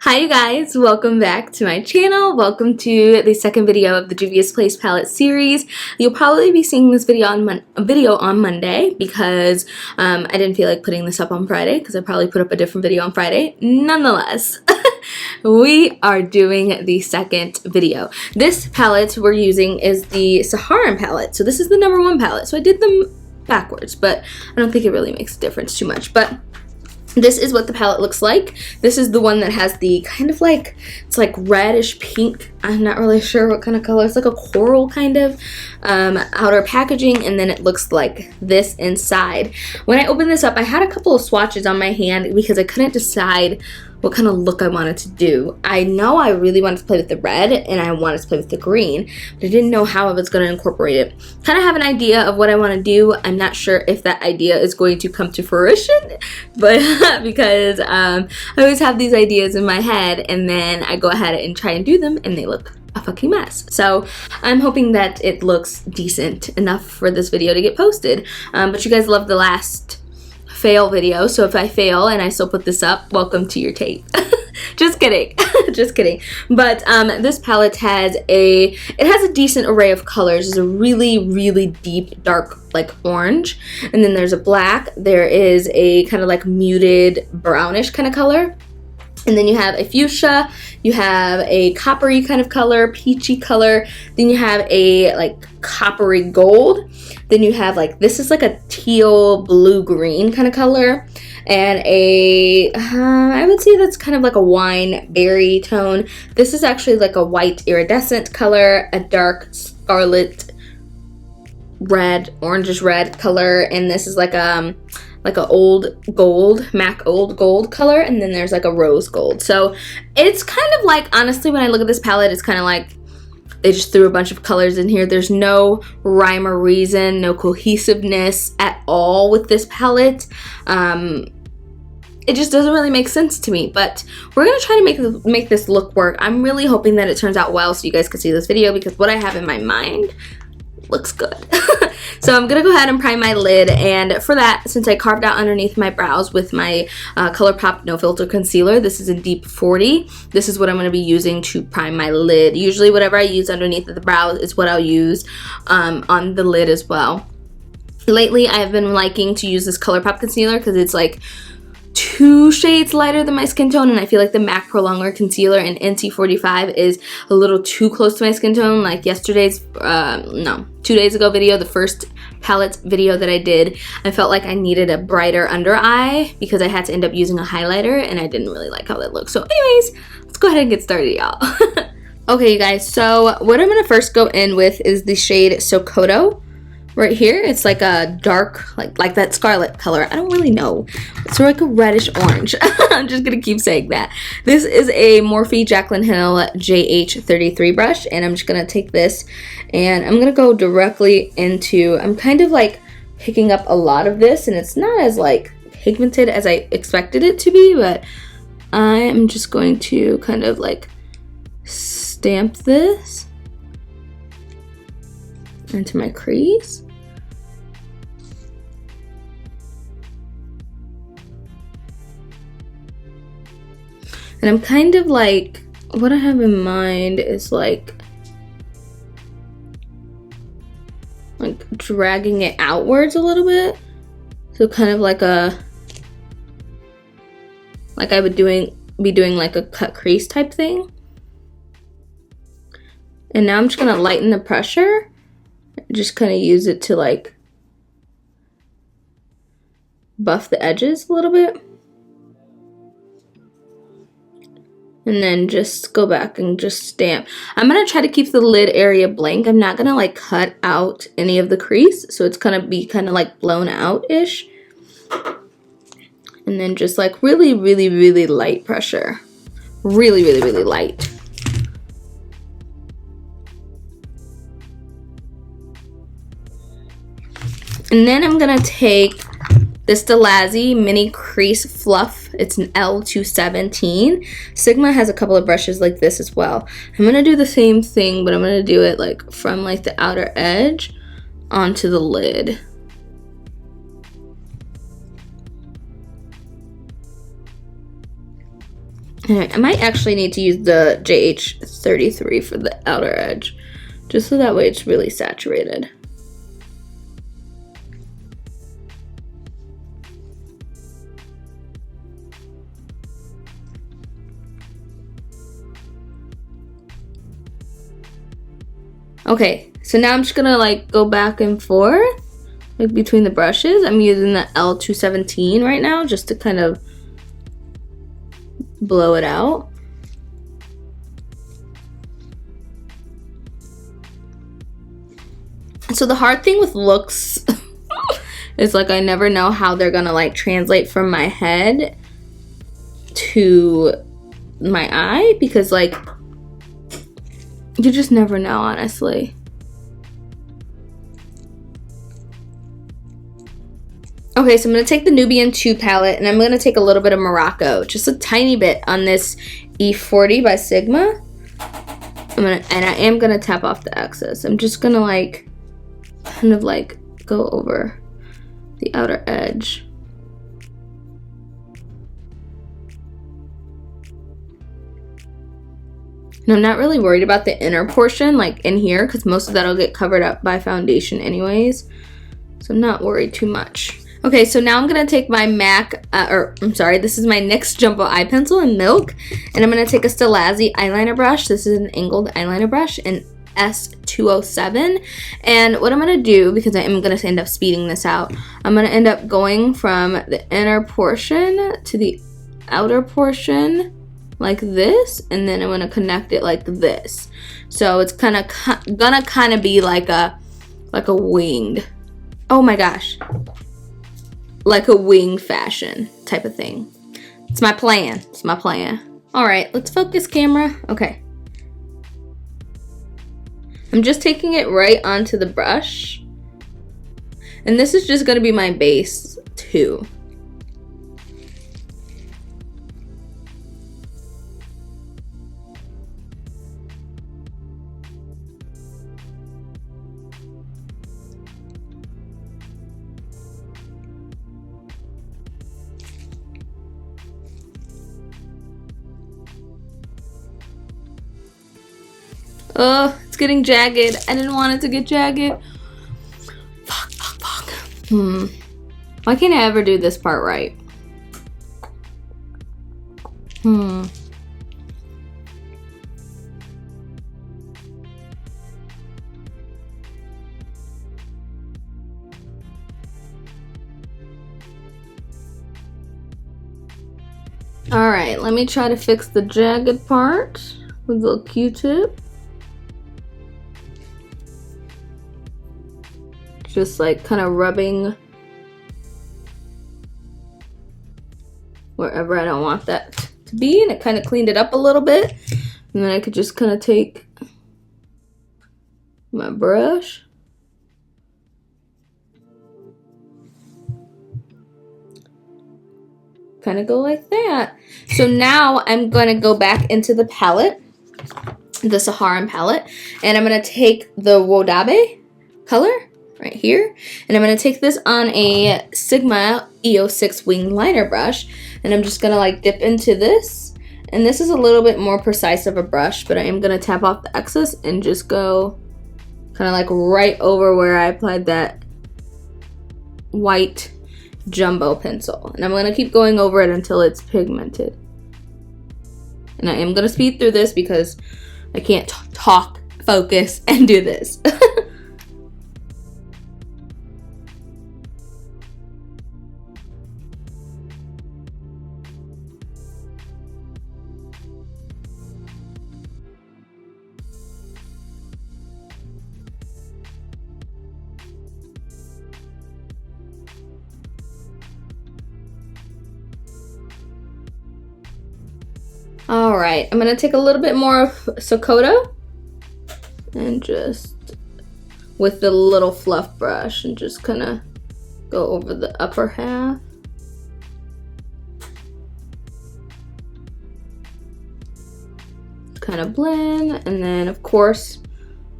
Hi you guys, welcome back to my channel. Welcome to the second video of the Juvia's Place palette series. You'll probably be seeing this video on Monday because I didn't feel like putting this up on Friday because I probably put up a different video on Friday. Nonetheless, we are doing the second video. This palette we're using is the Saharan palette. So this is the #1 palette. So I did them backwards, but I don't think it really makes a difference too much. But this is what the palette looks like. This is the one that has the kind of like, it's like reddish pink. I'm not really sure what kind of color. It's like a coral kind of outer packaging, and then it looks like this inside. When I opened this up, I had a couple of swatches on my hand because I couldn't decide what kind of look I wanted to do. I know I really wanted to play with the red and I wanted to play with the green, but I didn't know how I was going to incorporate it. Kind of have an idea of what I want to do. I'm not sure if that idea is going to come to fruition, but because I always have these ideas in my head and then I go ahead and try and do them and they look a fucking mess. So I'm hoping that it looks decent enough for this video to get posted. But you guys loved the last fail video, so if I fail and I still put this up, welcome to your tape. Just kidding. Just kidding. But this palette has a decent array of colors. There's a really deep dark like orange, and then there's a black. There is a kind of like muted brownish kind of color. And then you have a fuchsia, you have a coppery kind of color, peachy color, then you have a like coppery gold, then you have like, this is like a teal blue-green kind of color, and I would say that's kind of like a wine berry tone. This is actually like a white iridescent color, a dark scarlet red, orangish red color, and this is like a old gold, MAC old gold color, and then there's like a rose gold. So it's kind of like, honestly, when I look at this palette, it's kind of like they just threw a bunch of colors in here. There's no rhyme or reason, no cohesiveness at all with this palette. It just doesn't really make sense to me, but we're gonna try to make this look work. I'm really hoping that it turns out well so you guys can see this video, because what I have in my mind looks good. So I'm gonna go ahead and prime my lid, and for that, since I carved out underneath my brows with my ColourPop No Filter Concealer, this is in Deep 40. This is what I'm gonna be using to prime my lid. Usually whatever I use underneath of the brows is what I'll use on the lid as well. Lately, I've been liking to use this ColourPop concealer because it's like 2 shades lighter than my skin tone, and I feel like the MAC Pro Longwear Concealer in NC45 is a little too close to my skin tone. Like yesterday's, 2 days ago video, the first palette video that I did, I felt like I needed a brighter under eye because I had to end up using a highlighter, and I didn't really like how that looked. So anyways, let's go ahead and get started, y'all. Okay, you guys, so what I'm gonna first go in with is the shade Sokoto. Right here, it's like a dark, like that scarlet color. I don't really know. It's like a reddish orange. I'm just gonna keep saying that. This is a Morphe Jaclyn Hill JH33 brush, and I'm just gonna take this and I'm gonna go directly into, I'm kind of like picking up a lot of this, and it's not as like pigmented as I expected it to be, but I am just going to kind of like stamp this into my crease. And I'm kind of like, what I have in mind is like dragging it outwards a little bit. So kind of like I would be doing like a cut crease type thing. And now I'm just gonna lighten the pressure. Just kind of use it to like buff the edges a little bit. And then just go back and just stamp. I'm gonna try to keep the lid area blank. I'm not gonna like cut out any of the crease, so it's gonna be kind of like blown out-ish. And then just like really light pressure. Really light. And then I'm gonna take this Delazzi Mini Crease Fluff. It's an L217. Sigma has a couple of brushes like this as well. I'm gonna do the same thing, but I'm gonna do it like from like the outer edge onto the lid. Alright, I might actually need to use the JH33 for the outer edge, just so that way it's really saturated. Okay, so now I'm just gonna like go back and forth like between the brushes. I'm using the L217 right now just to kind of blow it out. So the hard thing with looks is like I never know how they're gonna like translate from my head to my eye, because like you just never know, honestly. Okay, so I'm going to take the Nubian 2 palette, and I'm going to take a little bit of Morocco, just a tiny bit on this E40 by Sigma. And I am going to tap off the excess. I'm just going to like, kind of like go over the outer edge. And I'm not really worried about the inner portion, like in here, because most of that will get covered up by foundation anyways. So I'm not worried too much. Okay, so now I'm going to take my this is my NYX Jumbo Eye Pencil in Milk. And I'm going to take a Stilazzi eyeliner brush. This is an angled eyeliner brush in S207. And what I'm going to do, because I am going to end up speeding this out, I'm going to end up going from the inner portion to the outer portion like this, and then I'm gonna connect it like this. So it's gonna kind of be like a winged, oh my gosh, like a wing fashion type of thing. It's my plan. It's my plan. All right, let's focus, camera. Okay. I'm just taking it right onto the brush, and this is just gonna be my base too. Oh, it's getting jagged. I didn't want it to get jagged. Fuck. Why can't I ever do this part right? Alright, let me try to fix the jagged part with a little Q-tip. Just like kind of rubbing wherever I don't want that to be, and it kind of cleaned it up a little bit. And then I could just kind of take my brush kind of go like that. So now I'm going to go back into the palette, the Saharan palette, and I'm going to take the Wodabe color right here, and I'm going to take this on a Sigma EO6 wing liner brush, and I'm just going to like dip into this, and this is a little bit more precise of a brush, but I am going to tap off the excess and just go kind of like right over where I applied that white jumbo pencil, and I'm going to keep going over it until it's pigmented. And I am going to speed through this because I can't talk, focus, and do this. All right, I'm gonna take a little bit more of Sokoto and just with the little fluff brush and just kind of go over the upper half. Kind of blend, and then of course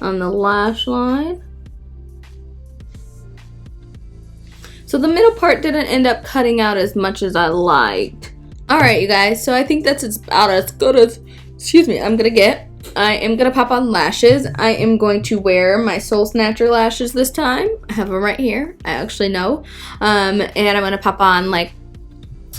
on the lash line. So the middle part didn't end up cutting out as much as I liked, Alright, you guys, so I think that's about as good as, excuse me, I'm gonna get. I am gonna pop on lashes. I am going to wear my Soul Snatcher lashes this time. I have them right here. I actually know. And I'm gonna pop on like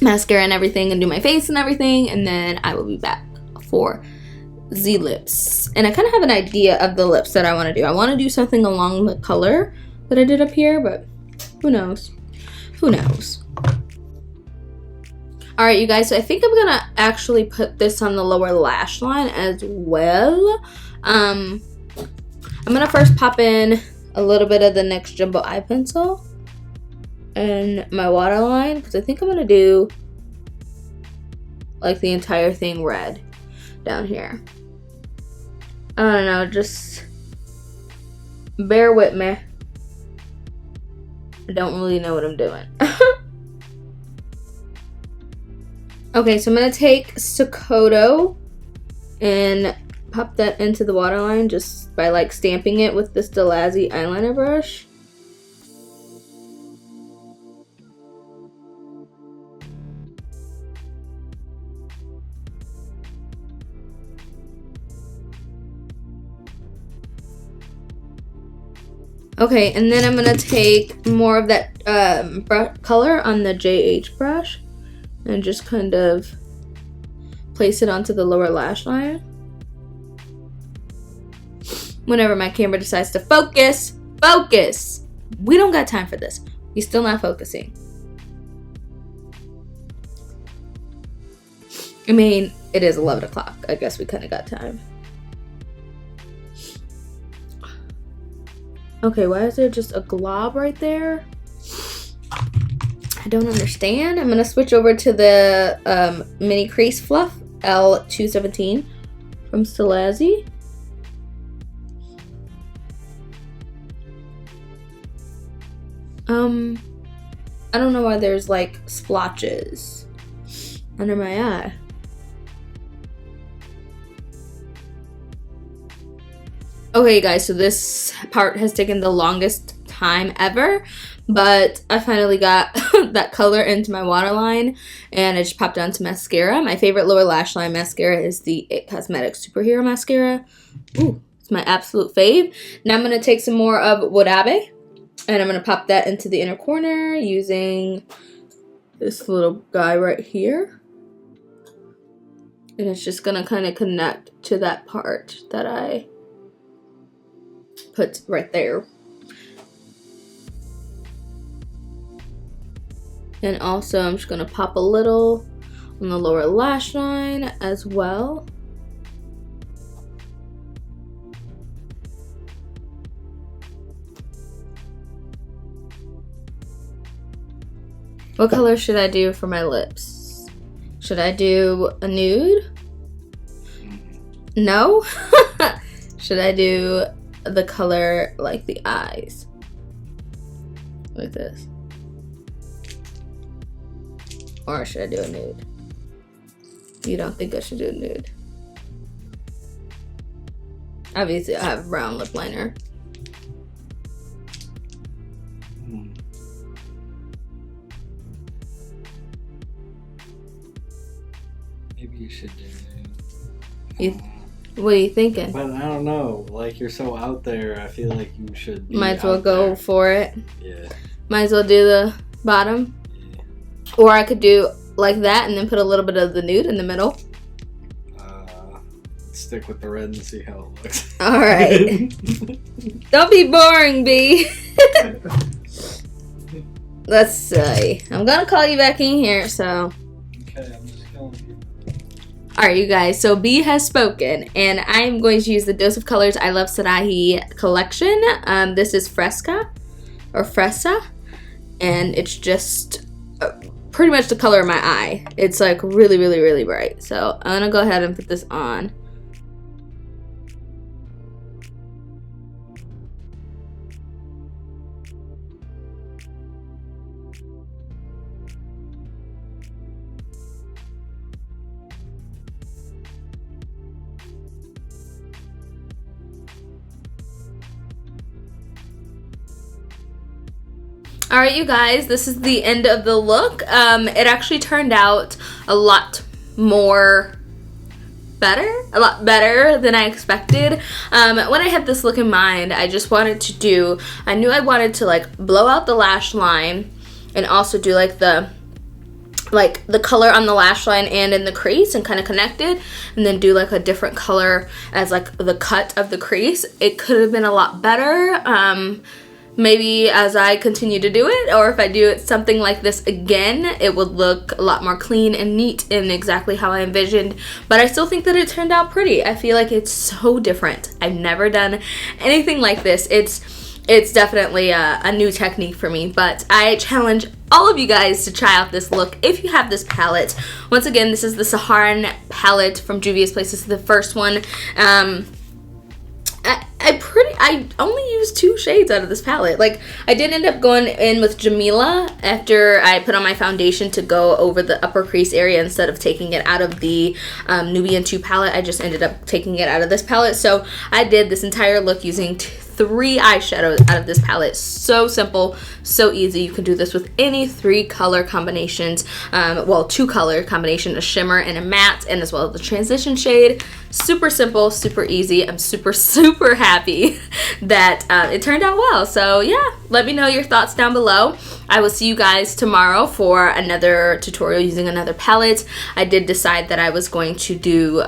mascara and everything and do my face and everything, and then I will be back for the lips. And I kind of have an idea of the lips that I want to do. I want to do something along the color that I did up here, but who knows? Who knows? Alright, you guys, so I think I'm going to actually put this on the lower lash line as well. I'm going to first pop in a little bit of the NYX Jumbo Eye Pencil and my waterline, because I think I'm going to do like the entire thing red down here. I don't know, just bear with me. I don't really know what I'm doing. Okay, so I'm going to take Sokoto and pop that into the waterline just by like stamping it with this Delazzi eyeliner brush. Okay, and then I'm going to take more of that color on the JH brush and just kind of place it onto the lower lash line. Whenever my camera decides to focus, focus! We don't got time for this. We're still not focusing. I mean, it is 11 o'clock. I guess we kind of got time. Okay, why is there just a glob right there? I don't understand. I'm going to switch over to the Mini Crease Fluff L217 from Stilazzi. I don't know why there's like splotches under my eye. Okay, guys, so this part has taken the longest time ever, but I finally got that color into my waterline, and I just popped onto mascara. My favorite lower lash line mascara is the IT Cosmetics Superhero Mascara. Ooh, it's my absolute fave. Now I'm going to take some more of Wodaabe, and I'm going to pop that into the inner corner using this little guy right here. And it's just going to kind of connect to that part that I put right there. And also I'm just going to pop a little on the lower lash line as well. What color should I do for my lips? Should I do a nude? No? Should I do the color like the eyes? Like this? Or should I do a nude? You don't think I should do a nude? Obviously I have brown lip liner. Maybe you should do it. What are you thinking? But I don't know. Like, you're so out there. I feel like you should be Might as well go for it. Yeah. Might as well do the bottom. Yeah. Or I could do like that and then put a little bit of the nude in the middle. Stick with the red and see how it looks. Alright. Don't be boring, B. Let's see. I'm gonna call you back in here, so. Okay, I'm just calling you. Alright, you guys, so B has spoken, and I'm going to use the Dose of Colors I Love Sarahi collection. This is Fresca, or Fresa, and it's just pretty much the color of my eye. It's like really, really, really bright. So I'm gonna go ahead and put this on. Alright, you guys, this is the end of the look. It actually turned out a lot better than I expected. When I had this look in mind, I just wanted to do, I knew I wanted to like blow out the lash line and also do like the color on the lash line and in the crease and kind of connect it, and then do like a different color as like the cut of the crease. It could have been a lot better. Maybe as I continue to do it, or if I do it something like this again, it would look a lot more clean and neat and exactly how I envisioned. But I still think that it turned out pretty. I feel like it's so different. I've never done anything like this. It's definitely a new technique for me, but I challenge all of you guys to try out this look if you have this palette. Once again, this is the Saharan palette from Juvia's Place. This is the first one. I only used 2 shades out of this palette. Like, I did end up going in with Jamila after I put on my foundation to go over the upper crease area instead of taking it out of the Nubian 2 palette. I just ended up taking it out of this palette. So I did this entire look using 3 eyeshadows out of this palette. So simple, so easy. You can do this with any 3 color combinations. Well, 2 color combination, a shimmer and a matte, and as well as the transition shade. Super simple, super easy. I'm super happy that it turned out well. So yeah, let me know your thoughts down below. I will see you guys tomorrow for another tutorial using another palette. I did decide that I was going to do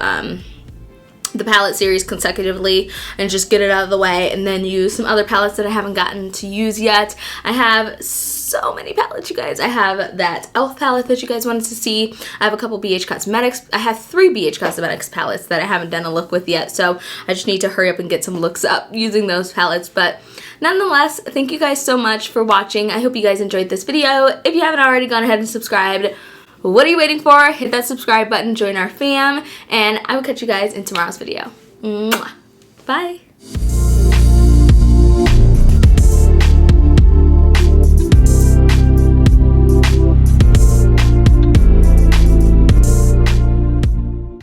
the palette series consecutively and just get it out of the way, and then use some other palettes that I haven't gotten to use yet. I have so many palettes, you guys. I have that e.l.f. palette that you guys wanted to see. I have a couple BH Cosmetics. I have 3 BH Cosmetics palettes that I haven't done a look with yet, so I just need to hurry up and get some looks up using those palettes. But nonetheless, thank you guys so much for watching. I hope you guys enjoyed this video. If you haven't already gone ahead and subscribed, what are you waiting for? Hit that subscribe button, join our fam, and I will catch you guys in tomorrow's video. Mwah. Bye.